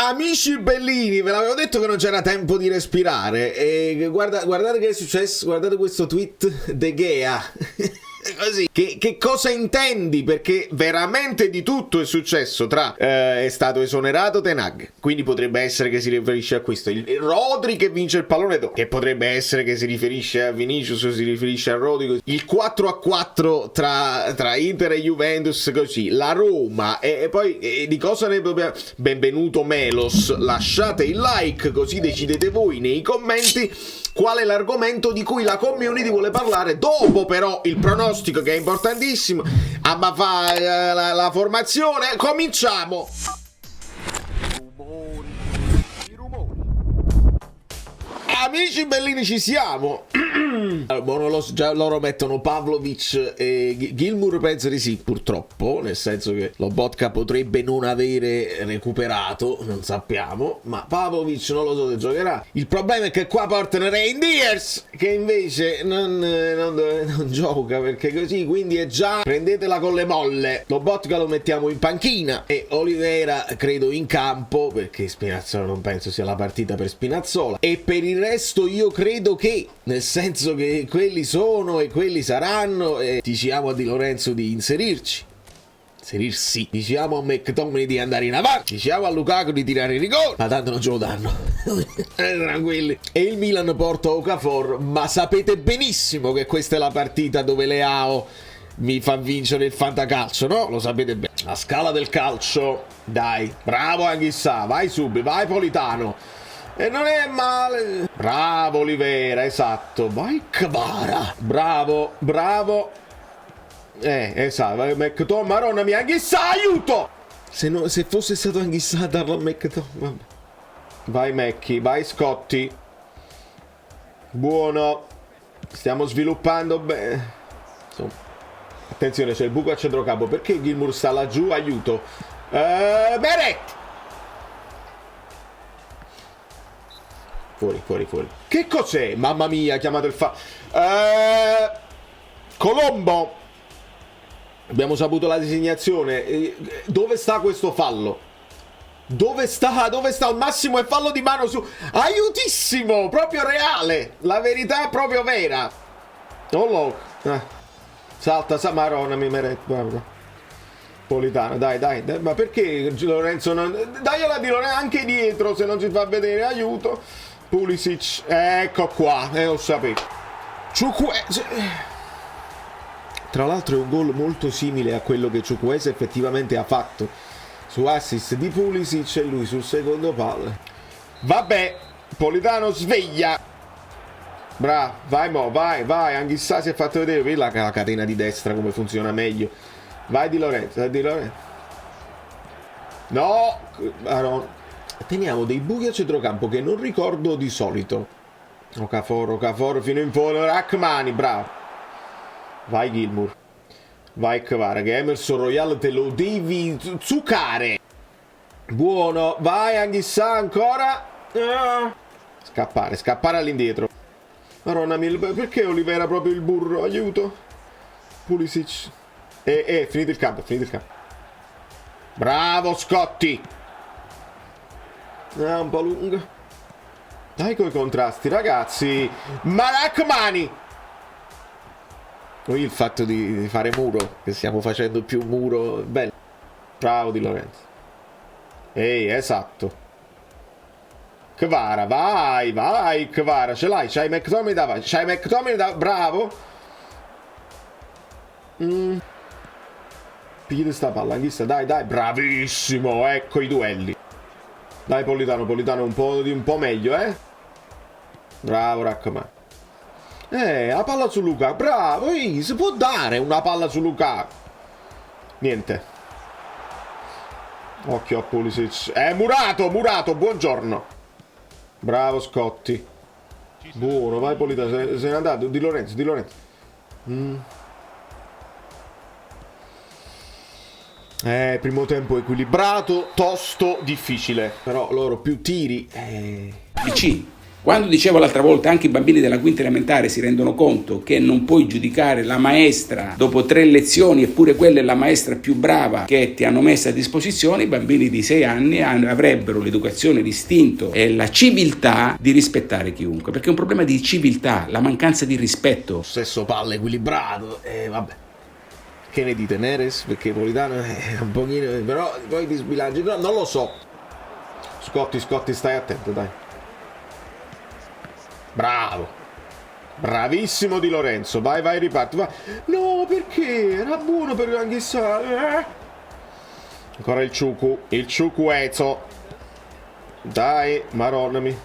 Amici bellini, ve l'avevo detto che non c'era tempo di respirare. E guardate che è successo, guardate questo tweet De Gea. Così. Che cosa intendi? Perché veramente di tutto è successo. È stato esonerato Ten Hag, quindi potrebbe essere che si riferisce a questo. Il Rodri che vince il pallone d'oro, che potrebbe essere che si riferisce a Vinicius o si riferisce a Rodri. Il 4-4 tra Inter e Juventus, così. La Roma e poi di cosa ne dobbiamo... Benvenuto Melos, lasciate il like così decidete voi nei commenti qual è l'argomento di cui la community vuole parlare. Dopo però il pronostico, che è importantissimo. Abba fa la formazione. Cominciamo. Amici bellini, ci siamo. Già loro mettono Pavlovic e Gilmour, penso di sì, purtroppo, nel senso che Lobotka potrebbe non avere recuperato, non sappiamo, ma Pavlovic non lo so se giocherà. Il problema è che qua portano Reindeers, che invece non gioca, perché così, quindi è già prendetela con le molle. Lobotka lo mettiamo in panchina e Oliveira credo in campo, perché Spinazzola non penso sia la partita per Spinazzola, e per il resto io credo che, nel senso che quelli sono e quelli saranno, e diciamo a Di Lorenzo di inserirsi, diciamo a McTominay di andare in avanti, diciamo a Lukaku di tirare i rigori, ma tanto non ce lo danno. Tranquilli. E il Milan porta Okafor, ma sapete benissimo che questa è la partita dove Leao mi fa vincere il fantacalcio, no? Lo sapete bene. La scala del calcio, dai, bravo Anghissà, vai subito, vai Politano. E non è male. Bravo Oliveira, esatto. Vai Kvara. Bravo. Esatto. McTominay, Maronna mia, Anghissà, aiuto! Se fosse stato Anghissà a darlo a McTominay. Vai Macchi, vai Scotti. Buono. Stiamo sviluppando bene. Insomma. Attenzione, c'è il buco a centrocampo. Perché Gilmour sta laggiù? Aiuto. Beret! Fuori. Che cos'è? Mamma mia, ha chiamato il Colombo. Abbiamo saputo la designazione. Dove sta questo fallo? Dove sta? Al massimo è fallo di mano su... Aiutissimo! Proprio reale! La verità proprio vera! Oh, salta, Maronna, mi merito. Politano, dai. Ma perché Lorenzo non... Dagliela di Lorenzo anche dietro, se non si fa vedere. Aiuto! Pulisic, ecco qua, lo sapevo. Tra l'altro è un gol molto simile a quello che Chukwueze effettivamente ha fatto su assist di Pulisic e lui sul secondo palo. Vabbè, Politano sveglia. Bravo, vai, Anghissà si è fatto vedere, vedi la catena di destra come funziona meglio. Vai Di Lorenzo. No, teniamo dei buchi a centrocampo che non ricordo di solito. Okafor fino in fondo. Rachmani, bravo. Vai Gilmour. Vai Kvara, che Emerson Royal te lo devi zuccare. Buono. Vai Anghissà ancora. Scappare all'indietro. Maronna mia, perché Oliveira proprio il burro? Aiuto. Pulisic. Finito il campo. Bravo Scotti. Un po' lungo. Dai coi contrasti, ragazzi. Marachmani. Poi il fatto di fare muro, che stiamo facendo più muro. Bello. Bravo Di Lorenzo. Esatto. Kvara, vai Kvara. Ce l'hai, c'hai McTominay davanti. Bravo. Pigli sta palla, Anghissà, dai, bravissimo. Ecco i duelli. Dai Politano un po' meglio, Bravo Rachmani. La palla su Lukaku. Bravo, si può dare una palla su Lukaku. Niente. Occhio a Pulisic. Murato, buongiorno. Bravo Scotti. Buono, vai Politano, se n'è andato. Di Lorenzo. Primo tempo equilibrato, tosto, difficile. Però loro più tiri. PC, Quando dicevo l'altra volta, anche i bambini della quinta elementare si rendono conto che non puoi giudicare la maestra dopo 3 lezioni, eppure quella è la maestra più brava che ti hanno messo a disposizione, i bambini di 6 anni avrebbero l'educazione, l'istinto e la civiltà di rispettare chiunque, perché è un problema di civiltà, la mancanza di rispetto. Stesso palla equilibrato, vabbè. Che ne dite, Neres? Perché Politano è un pochino... però poi ti sbilanci, no, non lo so. Scotti, stai attento, dai. Bravo, bravissimo Di Lorenzo, vai, riparti, vai. No, perché? Era buono per Anghissà. Ancora il Ciucuezzo. Dai, maronami.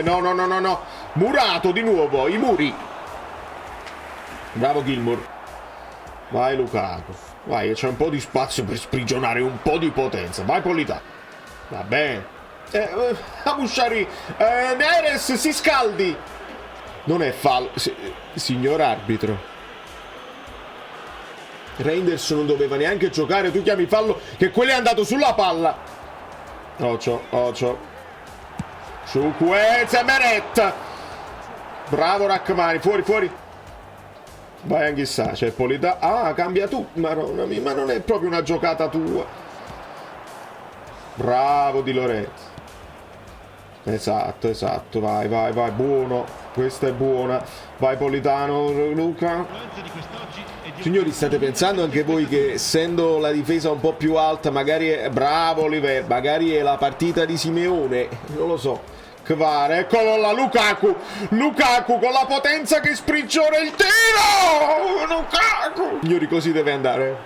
No. Murato di nuovo, i muri. Bravo Gilmour. Vai Lukaku. Vai, c'è un po' di spazio per sprigionare un po' di potenza. Vai Politano. Va bene. Abushari. Neres, si scaldi. Non è fallo, signor arbitro. Reinders non doveva neanche giocare, tu chiami fallo che quello è andato sulla palla. Ocio. Ciucuezza e Meret. Bravo Rachmani, fuori. Vai Anghissà, c'è Polità. Ah, cambia tu, Maronna mia, ma non è proprio una giocata tua. Bravo Di Lorenzo. Esatto, vai, buono. Questa è buona. Vai Politano, Luca. Signori, state pensando anche voi che essendo la difesa un po' più alta, magari è... Bravo Oliver, magari è la partita di Simeone, non lo so. Kvara, eccolo là, Lukaku con la potenza che sprigiona il tiro. Lukaku. Signori, così deve andare.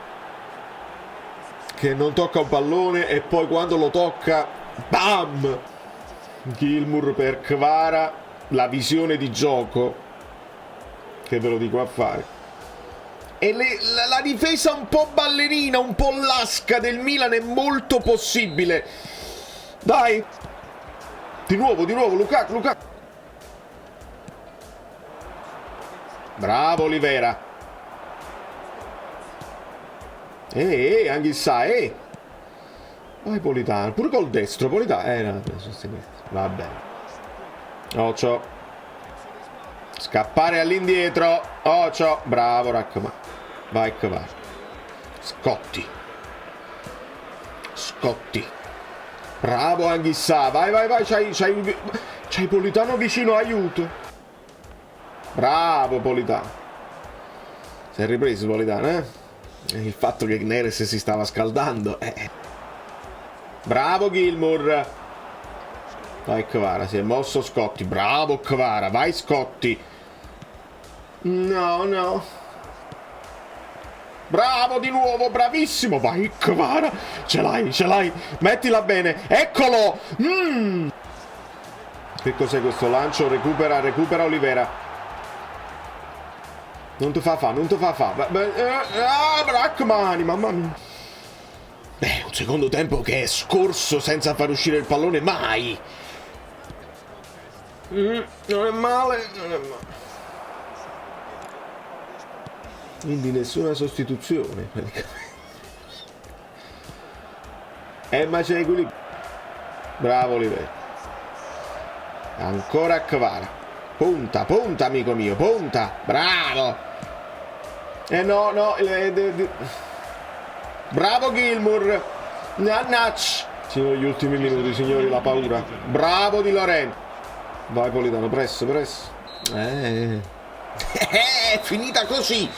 Che non tocca un pallone e poi quando lo tocca, bam! Gilmour per Kvara, la visione di gioco, che ve lo dico a fare. E la difesa un po' ballerina, un po' lasca del Milan è molto possibile. Dai, di nuovo Lukaku. Bravo Olivera. Anghissà, vai Politano, pure col destro Politano. No, va bene. Ocio. Scappare all'indietro. Ocio. Bravo Rachmani. Vai Kvara. Scotti. Bravo Anghissà. Vai. C'hai Politano vicino, aiuto. Bravo Politano. Si è ripreso Politano, Il fatto che Neres si stava scaldando. Bravo Gilmour. Vai Kvara, si è mosso Scotti. Bravo Kvara, vai Scotti. No. Bravo di nuovo, bravissimo. Vai Kvara. Ce l'hai. Mettila bene. Eccolo. Che cos'è questo lancio? Recupera Olivera. Non ti fa fa. Rachmani, mamma mia. Un secondo tempo che è scorso senza far uscire il pallone mai. Non è male. Quindi nessuna sostituzione praticamente. Ma c'è equilibrio. Bravo Oliver. Ancora Kvara. Punta amico mio, punta. Bravo. No. Bravo Gilmour. Nannach. Sono gli ultimi minuti, signori, la paura. Bravo Di Lorenzo. Vai Politano, presso. È finita così.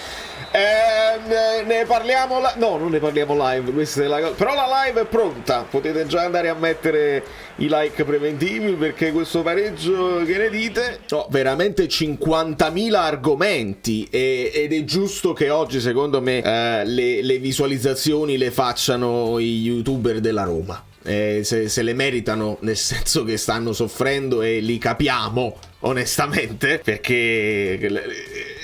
Ne parliamo no, non ne parliamo live, questa è la cosa. Però la live è pronta. Potete già andare a mettere i like preventivi, perché questo pareggio, che ne dite? Veramente 50.000 argomenti ed è giusto che oggi, secondo me, le visualizzazioni le facciano i youtuber della Roma. Se le meritano, nel senso che stanno soffrendo e li capiamo onestamente, perché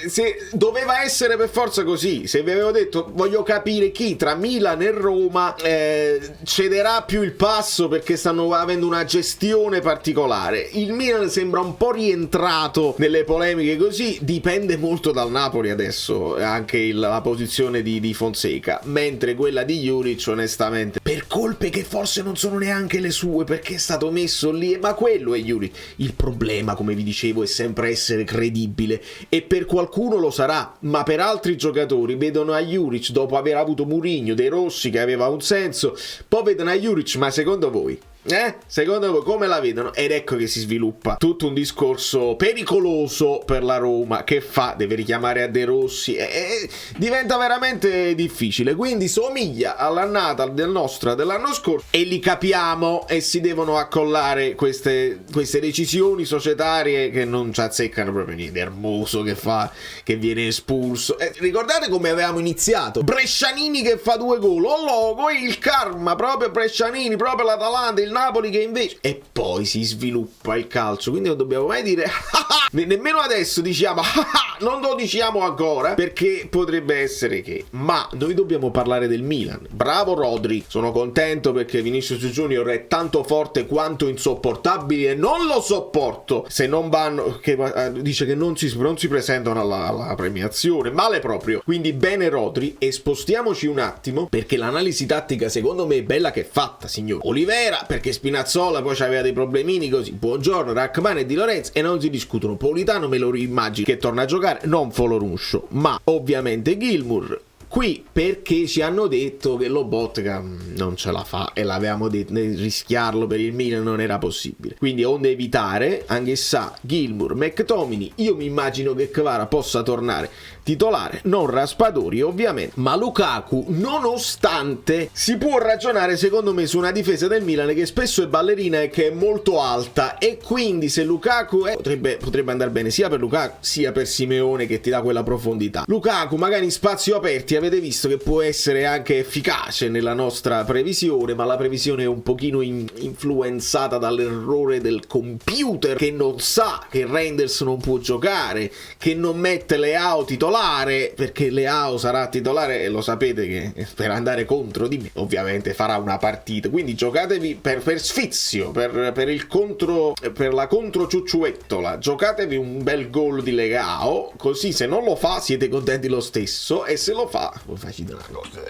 se doveva essere per forza così. Se vi avevo detto voglio capire chi tra Milan e Roma cederà più il passo perché stanno avendo una gestione particolare, il Milan sembra un po' rientrato nelle polemiche, così dipende molto dal Napoli adesso anche la posizione di Fonseca, mentre quella di Juric onestamente per colpe che forse non sono neanche le sue, perché è stato messo lì, ma quello è Juric. Il problema, come vi dicevo, è sempre essere credibile, e per qualcuno lo sarà, ma per altri giocatori vedono a Juric, dopo aver avuto Mourinho, De Rossi che aveva un senso, poi vedono a Juric, ma secondo voi? Secondo voi come la vedono? Ed ecco che si sviluppa tutto un discorso pericoloso per la Roma. Che fa? Deve richiamare a De Rossi, diventa veramente difficile, quindi somiglia all'annata dell'anno scorso, e li capiamo, e si devono accollare queste decisioni societarie che non ci azzeccano proprio niente. Hermoso che viene espulso, ricordate come avevamo iniziato? Brescianini che fa 2 gol, logo il karma, proprio Brescianini, proprio l'Atalanta, il Napoli che invece, e poi si sviluppa il calcio, quindi non dobbiamo mai dire nemmeno adesso diciamo non lo diciamo ancora, perché potrebbe essere che, ma noi dobbiamo parlare del Milan. Bravo Rodri, sono contento perché Vinicius Junior è tanto forte quanto insopportabile, e non lo sopporto se non vanno, che dice che non si presentano alla premiazione, male proprio. Quindi bene Rodri, e spostiamoci un attimo, perché l'analisi tattica secondo me è bella che è fatta, signor Olivera, perché Spinazzola poi aveva dei problemini così, buongiorno Rachmani e Di Lorenzo, e non si discutono. Politano me lo immagino che torna a giocare, non Foloruncio, ma ovviamente Gilmour qui, perché ci hanno detto che Lobotka non ce la fa, e l'avevamo detto, rischiarlo per il Milan non era possibile, quindi onde evitare anche sa Gilmour, McTominay. Io mi immagino che Kvara possa tornare titolare, non Raspadori ovviamente, ma Lukaku, nonostante si può ragionare secondo me su una difesa del Milan che spesso è ballerina e che è molto alta, e quindi se Lukaku potrebbe andare bene sia per Lukaku sia per Simeone, che ti dà quella profondità. Lukaku magari in spazio aperti avete visto che può essere anche efficace nella nostra previsione, ma la previsione è un pochino influenzata dall'errore del computer, che non sa che Reinders non può giocare, che non mette Leao titolare, perché Leao sarà titolare, e lo sapete che per andare contro di me ovviamente farà una partita, quindi giocatevi per sfizio, per la contro ciucciuettola, giocatevi un bel gol di Leao, così se non lo fa siete contenti lo stesso, e se lo fa facile una cosa.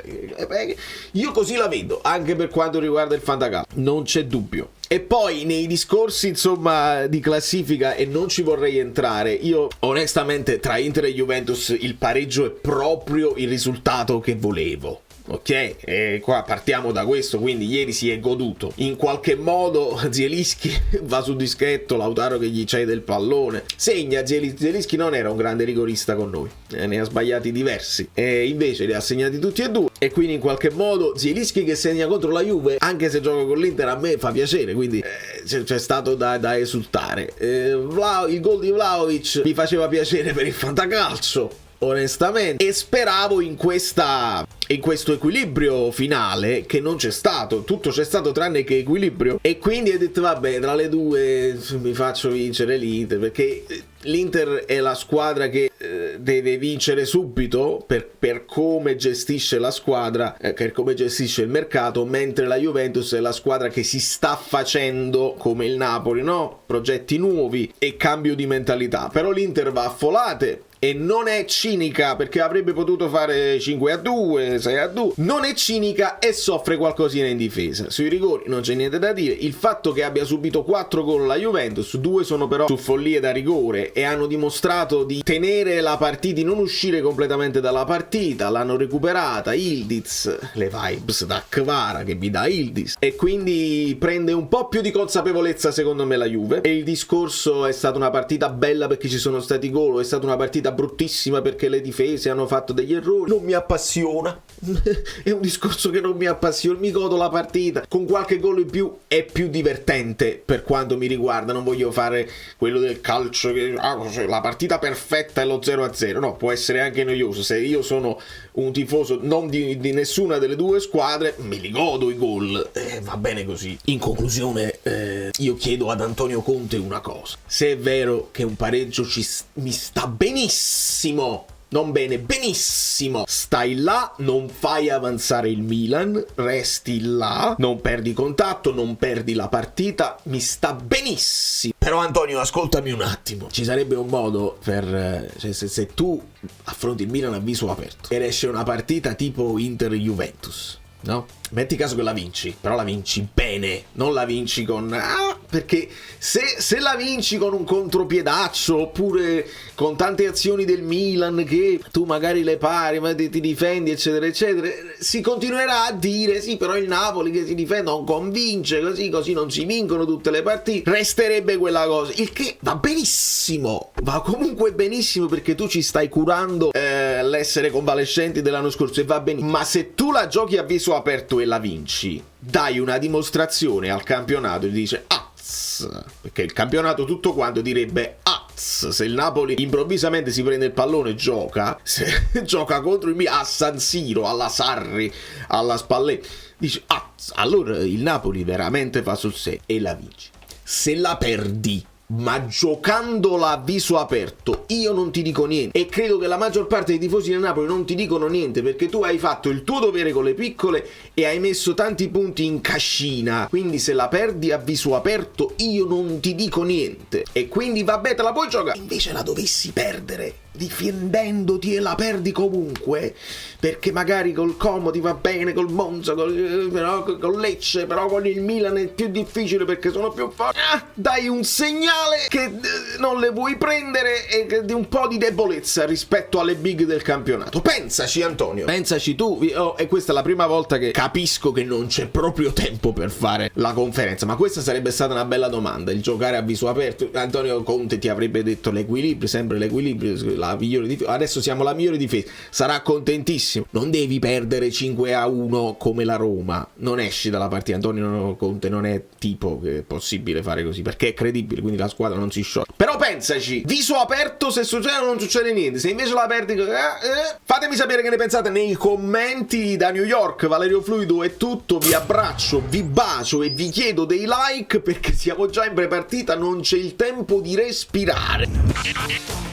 Io così la vedo anche per quanto riguarda il fantacalcio, non c'è dubbio. E poi nei discorsi insomma di classifica, e non ci vorrei entrare, io onestamente tra Inter e Juventus il pareggio è proprio il risultato che volevo. Ok, e qua partiamo da questo, quindi ieri si è goduto. In qualche modo Zielinski va sul dischetto, Lautaro che gli cede il pallone, segna. Zielinski non era un grande rigorista con noi, ne ha sbagliati diversi, e invece li ha segnati tutti e due, e quindi in qualche modo Zielinski che segna contro la Juve, anche se gioca con l'Inter, a me fa piacere, quindi c'è stato da esultare. Il gol di Vlahovic mi faceva piacere per il fantacalcio, onestamente, e speravo in questo equilibrio finale, che non c'è stato. Tutto c'è stato tranne che equilibrio, e quindi ho detto vabbè, tra le due mi faccio vincere l'Inter, perché l'Inter è la squadra che deve vincere subito per come gestisce la squadra, per come gestisce il mercato, mentre la Juventus è la squadra che si sta facendo come il Napoli, no? Progetti nuovi e cambio di mentalità. Però l'Inter va a folate e non è cinica, perché avrebbe potuto fare 5-2, 6-2, non è cinica e soffre qualcosina in difesa. Sui rigori non c'è niente da dire. Il fatto che abbia subito 4 gol la Juventus, 2 sono però su follie da rigore, e hanno dimostrato di tenere la partita, di non uscire completamente dalla partita, l'hanno recuperata. Ildiz, le vibes da Kvara che vi dà Ildiz, e quindi prende un po' più di consapevolezza secondo me la Juve. E il discorso è stata una partita bella perché ci sono stati gol, è stata una partita bruttissima perché le difese hanno fatto degli errori. Non mi appassiona è un discorso che non mi appassiona, mi godo la partita, con qualche gol in più è più divertente per quanto mi riguarda. Non voglio fare quello del calcio che la partita perfetta è lo 0-0, no, può essere anche noioso. Se io sono un tifoso non di nessuna delle due squadre, me li godo i gol, va bene così. In conclusione, io chiedo ad Antonio Conte una cosa: se è vero che un pareggio mi sta benissimo, non bene, benissimo, stai là, non fai avanzare il Milan, resti là, non perdi contatto, non perdi la partita, mi sta benissimo. Però Antonio, ascoltami un attimo, ci sarebbe un modo per se tu affronti il Milan a viso aperto ed esce una partita tipo Inter-Juventus, no? Metti caso che la vinci, però la vinci bene, non la vinci con... perché se la vinci con un contropiedaccio, oppure con tante azioni del Milan che tu magari le pari, ma ti difendi, eccetera, eccetera, si continuerà a dire, sì, però il Napoli che si difende non convince, così non si vincono tutte le partite, resterebbe quella cosa, il che va benissimo, va comunque benissimo, perché tu ci stai curando l'essere convalescenti dell'anno scorso, e va benissimo, ma se tu la giochi a viso aperto e la vinci, dai una dimostrazione al campionato e dice perché il campionato tutto quanto direbbe se il Napoli improvvisamente si prende il pallone e gioca, se gioca contro il Milan a San Siro, alla Sarri, alla Spalletti, dice allora il Napoli veramente fa sul sé e la vinci. Se la perdi ma giocandola a viso aperto, io non ti dico niente, e credo che la maggior parte dei tifosi del Napoli non ti dicono niente, perché tu hai fatto il tuo dovere con le piccole e hai messo tanti punti in cascina. Quindi se la perdi a viso aperto io non ti dico niente, e quindi vabbè, te la puoi giocare. Invece la dovessi perdere difendendoti e la perdi comunque, perché magari col Como ti va bene, col Monza, però con Lecce, però con il Milan è più difficile perché sono più forti, dai un segnale che non le vuoi prendere e di un po' di debolezza rispetto alle big del campionato. Pensaci, Antonio, pensaci tu. E questa è la prima volta che capisco che non c'è proprio tempo per fare la conferenza, ma questa sarebbe stata una bella domanda, il giocare a viso aperto. Antonio Conte ti avrebbe detto l'equilibrio, sempre l'equilibrio, la migliore difesa. Adesso siamo la migliore difesa, sarà contentissimo. Non devi perdere 5-1 come la Roma, non esci dalla partita. Antonio Conte non è tipo che è possibile fare così, perché è credibile, quindi la squadra non si scioglie. Però pensaci, viso aperto, se succede o non succede niente. Se invece la perdi, fatemi sapere che ne pensate nei commenti. Da New York, Valerio Fluido è tutto, vi abbraccio, vi bacio e vi chiedo dei like, perché siamo già in prepartita, non c'è il tempo di respirare.